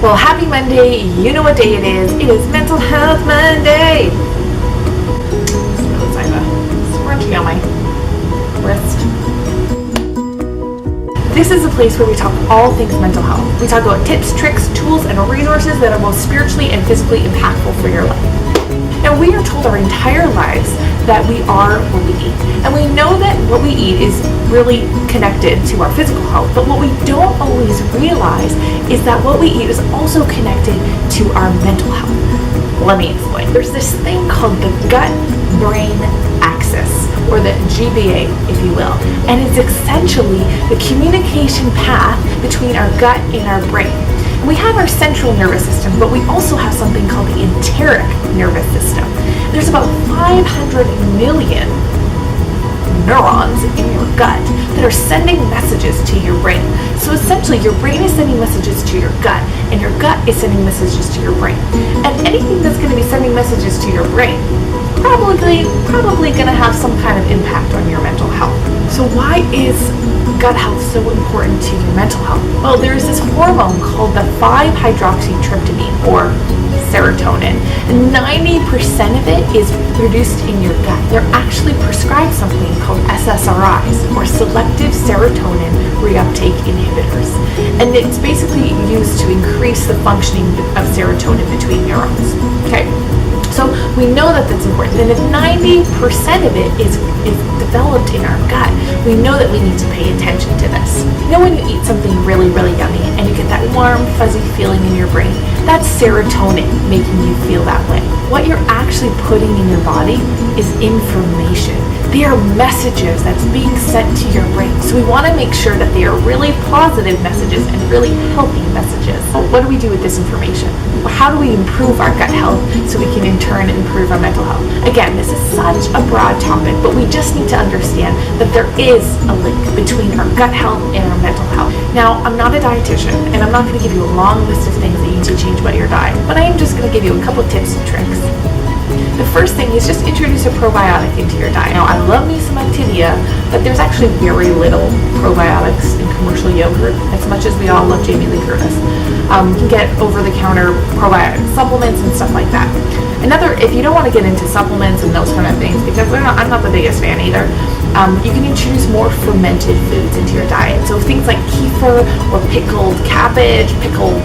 Well, happy Monday. You know what day it is. It is Mental Health Monday. It's like a scrunchie on my wrist. This is a place where we talk all things mental health. We talk about tips, tricks, tools, and resources that are both spiritually and physically impactful for your life. Now, we are told our entire lives that we are what we eat. And we know that what we eat is really connected to our physical health. But what we don't always realize is that what we eat is also connected to our mental health. Let me explain. There's this thing called the gut-brain axis, or the GBA, if you will. And it's essentially the communication path between our gut and our brain. We have our central nervous system, but we also have something called the enteric nervous system. There's about 500 million neurons in your gut that are sending messages to your brain. So essentially, your brain is sending messages to your gut, and your gut is sending messages to your brain. And anything that's going to be sending messages to your brain probably going to have some kind of impact on your mental health. So why is gut health so important to your mental health? Well, there's this hormone called the 5-hydroxytryptamine, or serotonin. And 90% of it is produced in your gut. They're actually prescribed something called SSRIs, or selective serotonin reuptake inhibitors. And it's basically used to increase the functioning of serotonin between neurons. Okay. So we know that that's important. And if 90% of it is developed in our gut, we know that we need to pay attention to this. You know when you eat something really, really yummy and you get that warm, fuzzy feeling in your brain? That's serotonin making you feel that way. What you're actually putting in your body is information. They are messages that's being sent to your brain. So we want to make sure that they are really positive messages and really healthy messages. So what do we do with this information? How do we improve our gut health so we can in turn improve our mental health? Again, this is such a broad topic, but we just need to understand that there is a link between our gut health and our mental health. Now, I'm not a dietitian, and I'm not going to give you a long list of things that you need to change about your diet, but I am just going to give you a couple tips and tricks. The first thing is just introduce a probiotic into your diet. Now, I love me some Activia, but there's actually very little probiotics in commercial yogurt, as much as we all love Jamie Lee Curtis. You can get over-the-counter probiotic supplements and stuff like that. Another, if you don't want to get into supplements and those kind of things, because I'm not the biggest fan either, you can introduce more fermented foods into your diet. So things like kefir or pickled cabbage, pickles,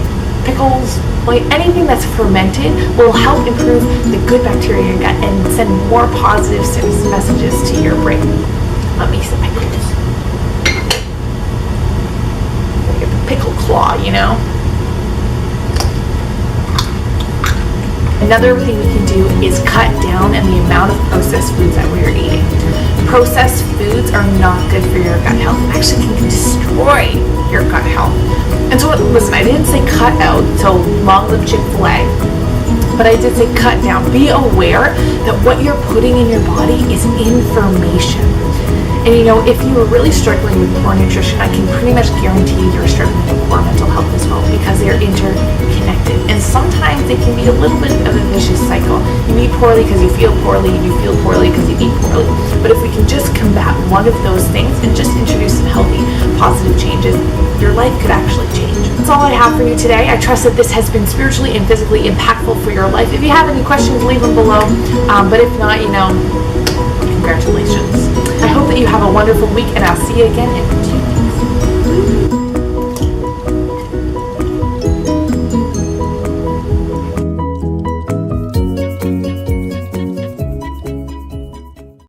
like anything that's fermented will help improve the good bacteria in your gut and send more positive messages to your brain. Let me some pickles. Get the pickle claw, you know. Another thing we can do is cut down on the amount of processed foods that we are eating. Processed foods are not good for your gut health. It actually can destroy your gut health. And so, listen, I didn't say cut out, so long live Chick-fil-A, but I did say cut down. Be aware that what you're putting in your body is information. And you know, if you are really struggling with poor nutrition, I can pretty much guarantee you're struggling with poor mental health as well, because they're interconnected. And sometimes they can be a little bit of a vicious cycle. You eat poorly because you feel poorly, and you feel poorly because you eat poorly. But if we can just combat one of those things and just introduce some healthy, positive changes, your life could actually change. That's all I have for you today. I trust that this has been spiritually and physically impactful for your life. If you have any questions, leave them below. But if not, you know, congratulations. I hope that you have a wonderful week, and I'll see you again in 2 weeks.